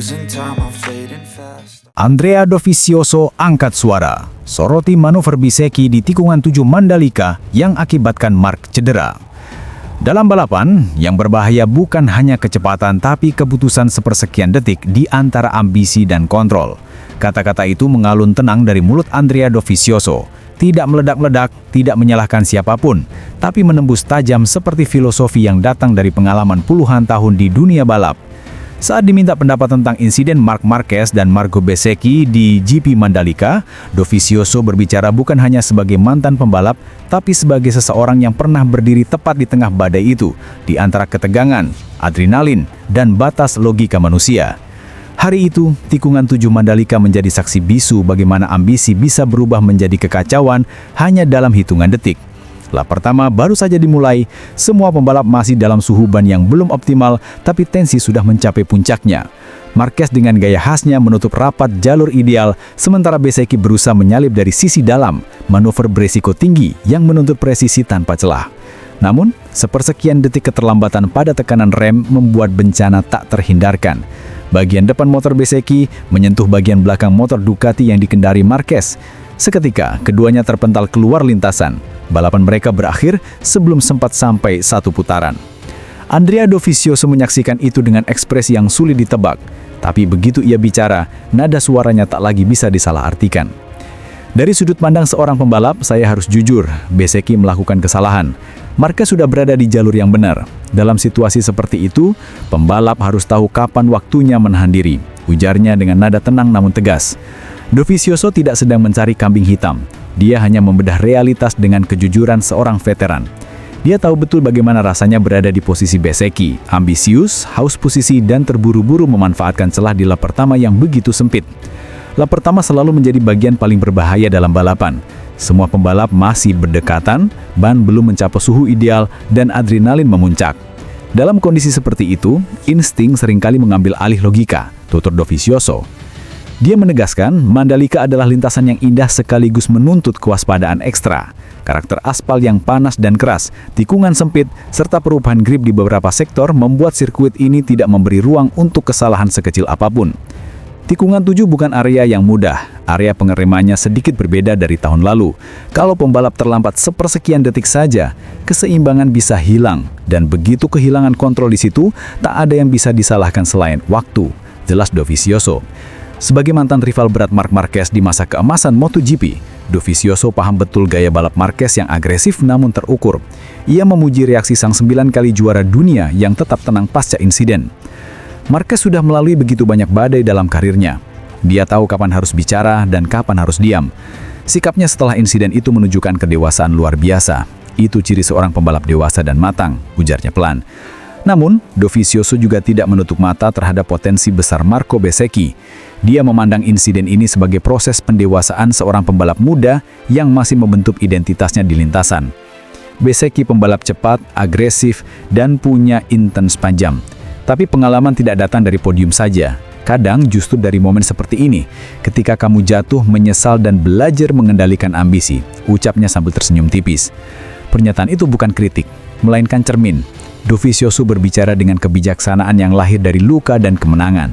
losing time, I'm fading fast. Andrea Dovizioso angkat suara, soroti manuver Bezzecchi di tikungan 7 Mandalika yang akibatkan Mark cedera. Dalam balapan, yang berbahaya bukan hanya kecepatan tapi keputusan sepersekian detik di antara ambisi dan kontrol. Kata-kata itu mengalun tenang dari mulut Andrea Dovizioso. Tidak meledak-meledak, tidak menyalahkan siapapun, tapi menembus tajam seperti filosofi yang datang dari pengalaman puluhan tahun di dunia balap. Saat diminta pendapat tentang insiden Marc Marquez dan Marco Bezzecchi di GP Mandalika, Dovizioso berbicara bukan hanya sebagai mantan pembalap, tapi sebagai seseorang yang pernah berdiri tepat di tengah badai itu, di antara ketegangan, adrenalin, dan batas logika manusia. Hari itu, tikungan 7 Mandalika menjadi saksi bisu bagaimana ambisi bisa berubah menjadi kekacauan hanya dalam hitungan detik. Lap pertama baru saja dimulai, semua pembalap masih dalam suhu ban yang belum optimal, tapi tensi sudah mencapai puncaknya. Marquez dengan gaya khasnya menutup rapat jalur ideal, sementara Bezzecchi berusaha menyalip dari sisi dalam, manuver berisiko tinggi yang menuntut presisi tanpa celah. Namun, sepersekian detik keterlambatan pada tekanan rem membuat bencana tak terhindarkan. Bagian depan motor Bezzecchi menyentuh bagian belakang motor Ducati yang dikendari Marquez. Seketika, keduanya terpental keluar lintasan. Balapan mereka berakhir sebelum sempat sampai satu putaran. Andrea Dovizioso menyaksikan itu dengan ekspresi yang sulit ditebak. Tapi begitu ia bicara, nada suaranya tak lagi bisa disalahartikan. Dari sudut pandang seorang pembalap, saya harus jujur, Bezzecchi melakukan kesalahan. Marquez sudah berada di jalur yang benar. Dalam situasi seperti itu, pembalap harus tahu kapan waktunya menahan diri, ujarnya dengan nada tenang namun tegas. Dovizioso tidak sedang mencari kambing hitam. Dia hanya membedah realitas dengan kejujuran seorang veteran. Dia tahu betul bagaimana rasanya berada di posisi Bezzecchi, ambisius, haus posisi, dan terburu-buru memanfaatkan celah di lap pertama yang begitu sempit. Lap pertama selalu menjadi bagian paling berbahaya dalam balapan. Semua pembalap masih berdekatan, ban belum mencapai suhu ideal, dan adrenalin memuncak. Dalam kondisi seperti itu, insting seringkali mengambil alih logika, tutur Dovizioso. Dia menegaskan, Mandalika adalah lintasan yang indah sekaligus menuntut kewaspadaan ekstra. Karakter aspal yang panas dan keras, tikungan sempit, serta perubahan grip di beberapa sektor membuat sirkuit ini tidak memberi ruang untuk kesalahan sekecil apapun. Tikungan 7 bukan area yang mudah, area pengeremannya sedikit berbeda dari tahun lalu. Kalau pembalap terlambat sepersekian detik saja, keseimbangan bisa hilang. Dan begitu kehilangan kontrol di situ, tak ada yang bisa disalahkan selain waktu, jelas Dovizioso. Sebagai mantan rival berat Marc Marquez di masa keemasan MotoGP, Dovizioso paham betul gaya balap Marquez yang agresif namun terukur. Ia memuji reaksi sang 9 kali juara dunia yang tetap tenang pasca insiden. Marquez sudah melalui begitu banyak badai dalam karirnya. Dia tahu kapan harus bicara dan kapan harus diam. Sikapnya setelah insiden itu menunjukkan kedewasaan luar biasa. Itu ciri seorang pembalap dewasa dan matang, ujarnya pelan. Namun, Dovizioso juga tidak menutup mata terhadap potensi besar Marco Bezzecchi. Dia memandang insiden ini sebagai proses pendewasaan seorang pembalap muda yang masih membentuk identitasnya di lintasan. Bezzecchi pembalap cepat, agresif, dan punya intens panjang. Tapi pengalaman tidak datang dari podium saja. Kadang justru dari momen seperti ini, ketika kamu jatuh, menyesal, dan belajar mengendalikan ambisi, ucapnya sambil tersenyum tipis. Pernyataan itu bukan kritik, melainkan cermin. Dovizioso berbicara dengan kebijaksanaan yang lahir dari luka dan kemenangan.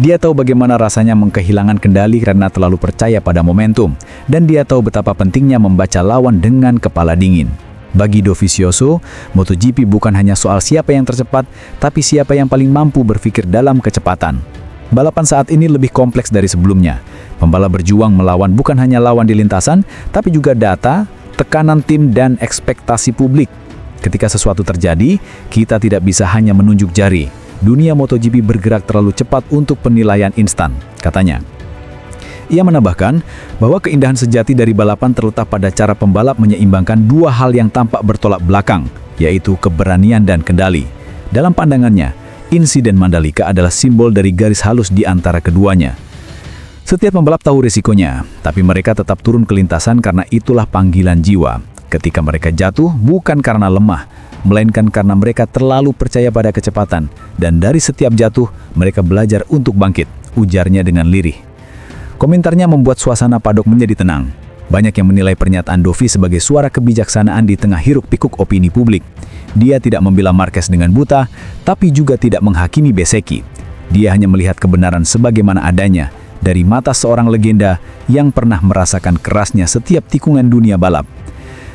Dia tahu bagaimana rasanya kehilangan kendali karena terlalu percaya pada momentum, dan dia tahu betapa pentingnya membaca lawan dengan kepala dingin. Bagi Dovizioso, MotoGP bukan hanya soal siapa yang tercepat, tapi siapa yang paling mampu berpikir dalam kecepatan. Balapan saat ini lebih kompleks dari sebelumnya. Pembalap berjuang melawan bukan hanya lawan di lintasan, tapi juga data, tekanan tim, dan ekspektasi publik. Ketika sesuatu terjadi, kita tidak bisa hanya menunjuk jari. Dunia MotoGP bergerak terlalu cepat untuk penilaian instan, katanya. Ia menambahkan bahwa keindahan sejati dari balapan terletak pada cara pembalap menyeimbangkan dua hal yang tampak bertolak belakang, yaitu keberanian dan kendali. Dalam pandangannya, insiden Mandalika adalah simbol dari garis halus di antara keduanya. Setiap pembalap tahu risikonya, tapi mereka tetap turun ke lintasan karena itulah panggilan jiwa. Ketika mereka jatuh, bukan karena lemah, melainkan karena mereka terlalu percaya pada kecepatan. Dan dari setiap jatuh, mereka belajar untuk bangkit, ujarnya dengan lirih. Komentarnya membuat suasana padok menjadi tenang. Banyak yang menilai pernyataan Dovi sebagai suara kebijaksanaan di tengah hiruk-pikuk opini publik. Dia tidak membela Marquez dengan buta, tapi juga tidak menghakimi Bezzecchi. Dia hanya melihat kebenaran sebagaimana adanya dari mata seorang legenda yang pernah merasakan kerasnya setiap tikungan dunia balap.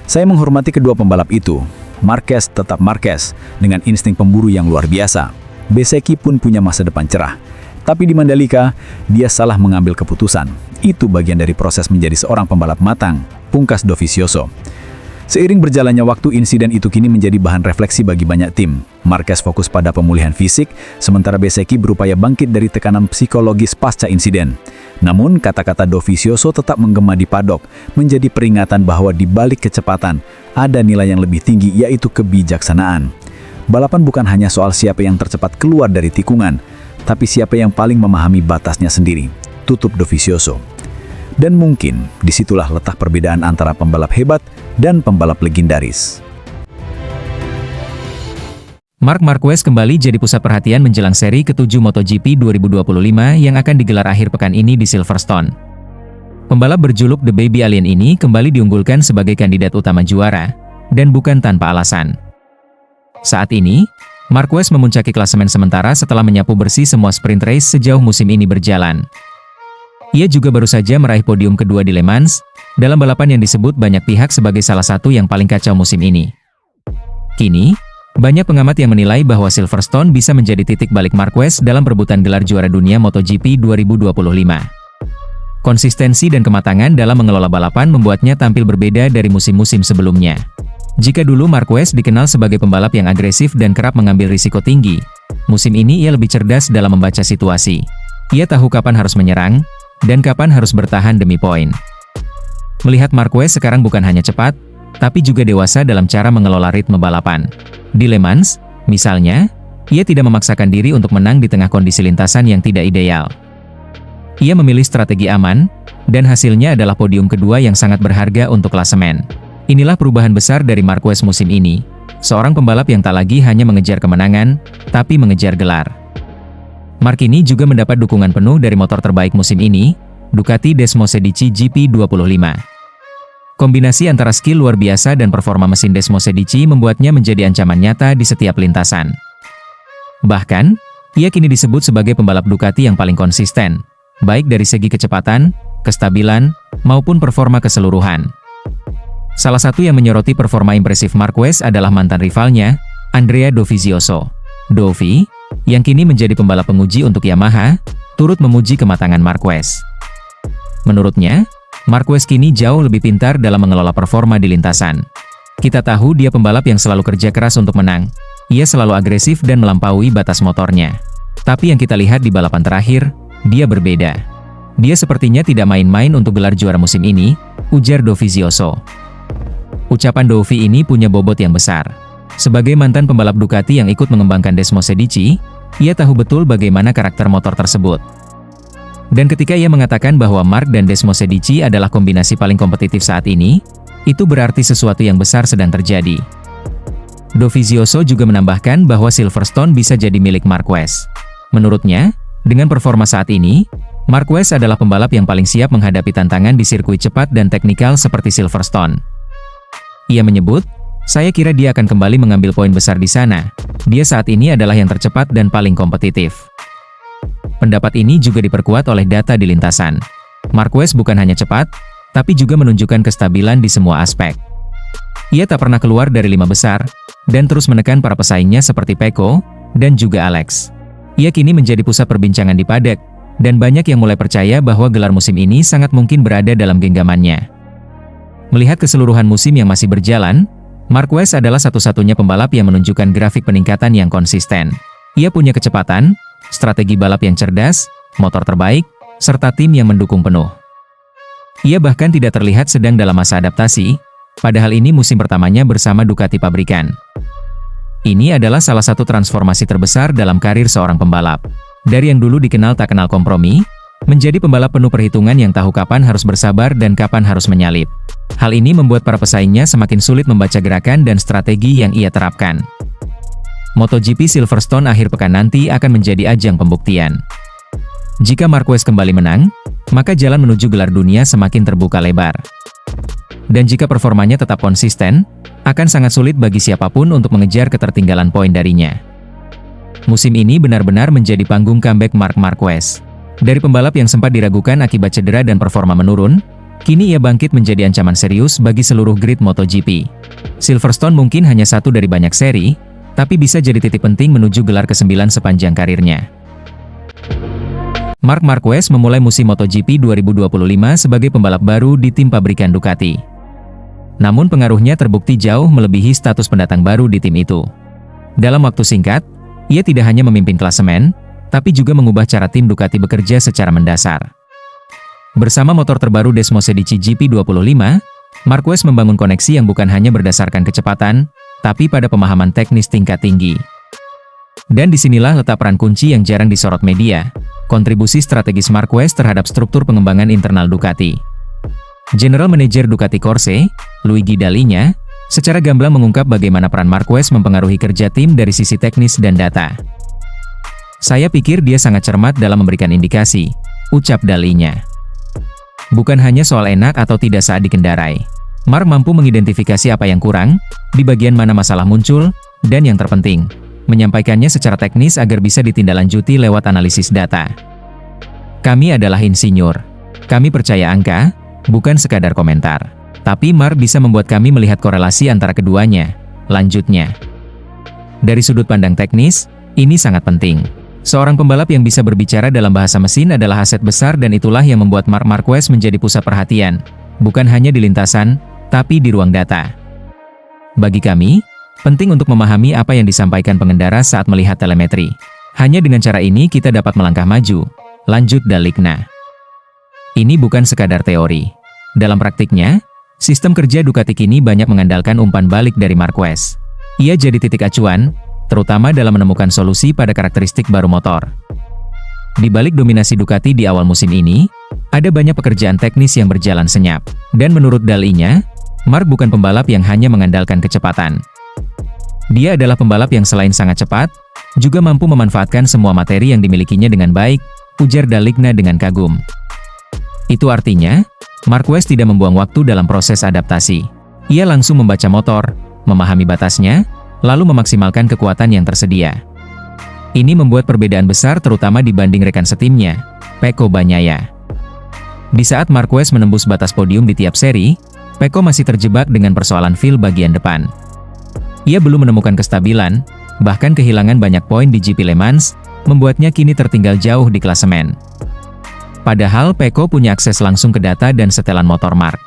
Saya menghormati kedua pembalap itu. Marquez tetap Marquez dengan insting pemburu yang luar biasa. Bezzecchi pun punya masa depan cerah. Tapi di Mandalika, dia salah mengambil keputusan. Itu bagian dari proses menjadi seorang pembalap matang, pungkas Dovizioso. Seiring berjalannya waktu, insiden itu kini menjadi bahan refleksi bagi banyak tim. Marquez fokus pada pemulihan fisik, sementara Bezzecchi berupaya bangkit dari tekanan psikologis pasca insiden. Namun, kata-kata Dovizioso tetap menggema di paddock, menjadi peringatan bahwa di balik kecepatan, ada nilai yang lebih tinggi, yaitu kebijaksanaan. Balapan bukan hanya soal siapa yang tercepat keluar dari tikungan, tapi siapa yang paling memahami batasnya sendiri, tutup Dovizioso. Dan mungkin disitulah letak perbedaan antara pembalap hebat dan pembalap legendaris. Marc Marquez kembali jadi pusat perhatian menjelang seri ke-7 MotoGP 2025 yang akan digelar akhir pekan ini di Silverstone. Pembalap berjuluk The Baby Alien ini kembali diunggulkan sebagai kandidat utama juara, dan bukan tanpa alasan. Saat ini, Marquez memuncaki klasemen sementara setelah menyapu bersih semua sprint race sejauh musim ini berjalan. Ia juga baru saja meraih podium kedua di Le Mans, dalam balapan yang disebut banyak pihak sebagai salah satu yang paling kacau musim ini. Kini, banyak pengamat yang menilai bahwa Silverstone bisa menjadi titik balik Marquez dalam perebutan gelar juara dunia MotoGP 2025. Konsistensi dan kematangan dalam mengelola balapan membuatnya tampil berbeda dari musim-musim sebelumnya. Jika dulu Marquez dikenal sebagai pembalap yang agresif dan kerap mengambil risiko tinggi, musim ini ia lebih cerdas dalam membaca situasi. Ia tahu kapan harus menyerang, dan kapan harus bertahan demi poin. Melihat Marquez sekarang bukan hanya cepat, tapi juga dewasa dalam cara mengelola ritme balapan. Di Le Mans, misalnya, ia tidak memaksakan diri untuk menang di tengah kondisi lintasan yang tidak ideal. Ia memilih strategi aman, dan hasilnya adalah podium kedua yang sangat berharga untuk klasemen. Inilah perubahan besar dari Marquez musim ini, seorang pembalap yang tak lagi hanya mengejar kemenangan, tapi mengejar gelar. Marc ini juga mendapat dukungan penuh dari motor terbaik musim ini, Ducati Desmosedici GP25. Kombinasi antara skill luar biasa dan performa mesin Desmosedici membuatnya menjadi ancaman nyata di setiap lintasan. Bahkan, ia kini disebut sebagai pembalap Ducati yang paling konsisten, baik dari segi kecepatan, kestabilan, maupun performa keseluruhan. Salah satu yang menyoroti performa impresif Marquez adalah mantan rivalnya, Andrea Dovizioso. Dovi, yang kini menjadi pembalap penguji untuk Yamaha, turut memuji kematangan Marquez. Menurutnya, Marquez kini jauh lebih pintar dalam mengelola performa di lintasan. Kita tahu dia pembalap yang selalu kerja keras untuk menang. Ia selalu agresif dan melampaui batas motornya. Tapi yang kita lihat di balapan terakhir, dia berbeda. Dia sepertinya tidak main-main untuk gelar juara musim ini, ujar Dovizioso. Ucapan Dovi ini punya bobot yang besar. Sebagai mantan pembalap Ducati yang ikut mengembangkan Desmosedici, ia tahu betul bagaimana karakter motor tersebut. Dan ketika ia mengatakan bahwa Marc dan Desmosedici adalah kombinasi paling kompetitif saat ini, itu berarti sesuatu yang besar sedang terjadi. Dovizioso juga menambahkan bahwa Silverstone bisa jadi milik Marquez. Menurutnya, dengan performa saat ini, Marquez adalah pembalap yang paling siap menghadapi tantangan di sirkuit cepat dan teknikal seperti Silverstone. Ia menyebut, "Saya kira dia akan kembali mengambil poin besar di sana. Dia saat ini adalah yang tercepat dan paling kompetitif." Pendapat ini juga diperkuat oleh data di lintasan. Marquez bukan hanya cepat, tapi juga menunjukkan kestabilan di semua aspek. Ia tak pernah keluar dari 5 besar, dan terus menekan para pesaingnya seperti Pecco, dan juga Alex. Ia kini menjadi pusat perbincangan di paddock, dan banyak yang mulai percaya bahwa gelar musim ini sangat mungkin berada dalam genggamannya. Melihat keseluruhan musim yang masih berjalan, Marquez adalah satu-satunya pembalap yang menunjukkan grafik peningkatan yang konsisten. Ia punya kecepatan, strategi balap yang cerdas, motor terbaik, serta tim yang mendukung penuh. Ia bahkan tidak terlihat sedang dalam masa adaptasi, padahal ini musim pertamanya bersama Ducati pabrikan. Ini adalah salah satu transformasi terbesar dalam karir seorang pembalap. Dari yang dulu dikenal tak kenal kompromi, menjadi pembalap penuh perhitungan yang tahu kapan harus bersabar dan kapan harus menyalip. Hal ini membuat para pesaingnya semakin sulit membaca gerakan dan strategi yang ia terapkan. MotoGP Silverstone akhir pekan nanti akan menjadi ajang pembuktian. Jika Marquez kembali menang, maka jalan menuju gelar dunia semakin terbuka lebar. Dan jika performanya tetap konsisten, akan sangat sulit bagi siapapun untuk mengejar ketertinggalan poin darinya. Musim ini benar-benar menjadi panggung comeback Marc Marquez. Dari pembalap yang sempat diragukan akibat cedera dan performa menurun, kini ia bangkit menjadi ancaman serius bagi seluruh grid MotoGP. Silverstone mungkin hanya satu dari banyak seri, tapi bisa jadi titik penting menuju gelar ke-9 sepanjang karirnya. Marc Marquez memulai musim MotoGP 2025 sebagai pembalap baru di tim pabrikan Ducati. Namun pengaruhnya terbukti jauh melebihi status pendatang baru di tim itu. Dalam waktu singkat, ia tidak hanya memimpin klasemen, tapi juga mengubah cara tim Ducati bekerja secara mendasar. Bersama motor terbaru Desmosedici GP25, Marquez membangun koneksi yang bukan hanya berdasarkan kecepatan, tapi pada pemahaman teknis tingkat tinggi. Dan disinilah letak peran kunci yang jarang disorot media, kontribusi strategis Marquez terhadap struktur pengembangan internal Ducati. General Manager Ducati Corse, Luigi Dall'Igna, secara gamblang mengungkap bagaimana peran Marquez mempengaruhi kerja tim dari sisi teknis dan data. "Saya pikir dia sangat cermat dalam memberikan indikasi," ucap Dall'Igna. "Bukan hanya soal enak atau tidak saat dikendarai. Marc mampu mengidentifikasi apa yang kurang, di bagian mana masalah muncul, dan yang terpenting, menyampaikannya secara teknis agar bisa ditindaklanjuti lewat analisis data. Kami adalah insinyur. Kami percaya angka, bukan sekadar komentar. Tapi Marc bisa membuat kami melihat korelasi antara keduanya," lanjutnya. "Dari sudut pandang teknis, ini sangat penting. Seorang pembalap yang bisa berbicara dalam bahasa mesin adalah aset besar dan itulah yang membuat Marc Marquez menjadi pusat perhatian, bukan hanya di lintasan, tapi di ruang data. Bagi kami, penting untuk memahami apa yang disampaikan pengendara saat melihat telemetri. Hanya dengan cara ini kita dapat melangkah maju," lanjut Dall'Igna. "Ini bukan sekadar teori. Dalam praktiknya, sistem kerja Ducati kini banyak mengandalkan umpan balik dari Marquez. Ia jadi titik acuan, terutama dalam menemukan solusi pada karakteristik baru motor. Di balik dominasi Ducati di awal musim ini, ada banyak pekerjaan teknis yang berjalan senyap. Dan menurut Dall'Igna, Marc bukan pembalap yang hanya mengandalkan kecepatan. Dia adalah pembalap yang selain sangat cepat, juga mampu memanfaatkan semua materi yang dimilikinya dengan baik," ujar Dall'Igna dengan kagum. Itu artinya, Marquez tidak membuang waktu dalam proses adaptasi. Ia langsung membaca motor, memahami batasnya, lalu memaksimalkan kekuatan yang tersedia. Ini membuat perbedaan besar terutama dibanding rekan setimnya, Pecco Bagnaia. Di saat Marquez menembus batas podium di tiap seri, Pecco masih terjebak dengan persoalan feel bagian depan. Ia belum menemukan kestabilan, bahkan kehilangan banyak poin di GP Le Mans, membuatnya kini tertinggal jauh di klasemen. Padahal Pecco punya akses langsung ke data dan setelan motor Marc.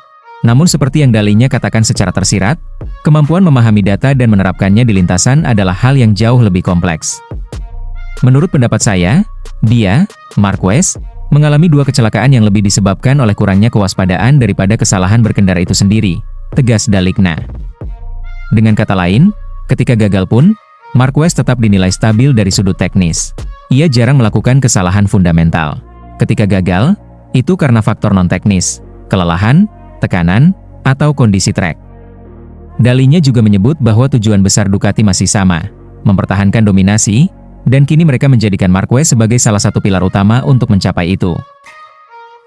Namun seperti yang Dall'Igna katakan secara tersirat, kemampuan memahami data dan menerapkannya di lintasan adalah hal yang jauh lebih kompleks. Menurut pendapat saya, dia, Marquez, mengalami 2 kecelakaan yang lebih disebabkan oleh kurangnya kewaspadaan daripada kesalahan berkendara itu sendiri, tegas Dall'Igna. Dengan kata lain, ketika gagal pun, Marquez tetap dinilai stabil dari sudut teknis. Ia jarang melakukan kesalahan fundamental. Ketika gagal, itu karena faktor non-teknis, kelelahan, tekanan, atau kondisi trek. Dall'Igna juga menyebut bahwa tujuan besar Ducati masih sama, mempertahankan dominasi, dan kini mereka menjadikan Marquez sebagai salah satu pilar utama untuk mencapai itu.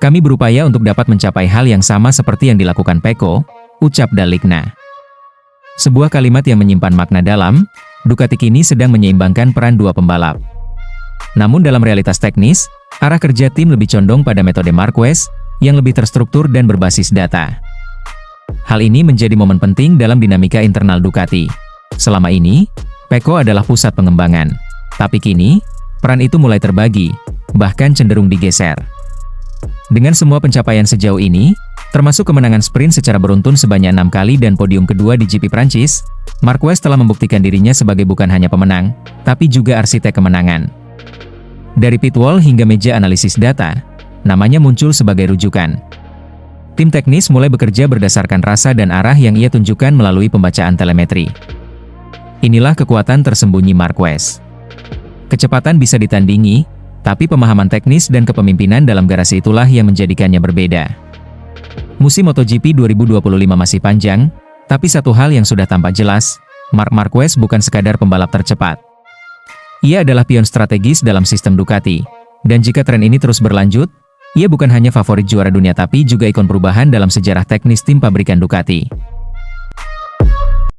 "Kami berupaya untuk dapat mencapai hal yang sama seperti yang dilakukan Pecco," ucap Dall'Igna. Sebuah kalimat yang menyimpan makna dalam, Ducati kini sedang menyeimbangkan peran 2 pembalap. Namun dalam realitas teknis, arah kerja tim lebih condong pada metode Marquez, yang lebih terstruktur dan berbasis data. Hal ini menjadi momen penting dalam dinamika internal Ducati. Selama ini, Pecco adalah pusat pengembangan. Tapi kini, peran itu mulai terbagi, bahkan cenderung digeser. Dengan semua pencapaian sejauh ini, termasuk kemenangan sprint secara beruntun sebanyak 6 kali dan podium kedua di GP Prancis, Marquez telah membuktikan dirinya sebagai bukan hanya pemenang, tapi juga arsitek kemenangan. Dari pitwall hingga meja analisis data, namanya muncul sebagai rujukan. Tim teknis mulai bekerja berdasarkan rasa dan arah yang ia tunjukkan melalui pembacaan telemetri. Inilah kekuatan tersembunyi Marquez. Kecepatan bisa ditandingi, tapi pemahaman teknis dan kepemimpinan dalam garasi itulah yang menjadikannya berbeda. Musim MotoGP 2025 masih panjang, tapi satu hal yang sudah tampak jelas, Marc Marquez bukan sekadar pembalap tercepat. Ia adalah pion strategis dalam sistem Ducati, dan jika tren ini terus berlanjut, ia bukan hanya favorit juara dunia tapi juga ikon perubahan dalam sejarah teknis tim pabrikan Ducati.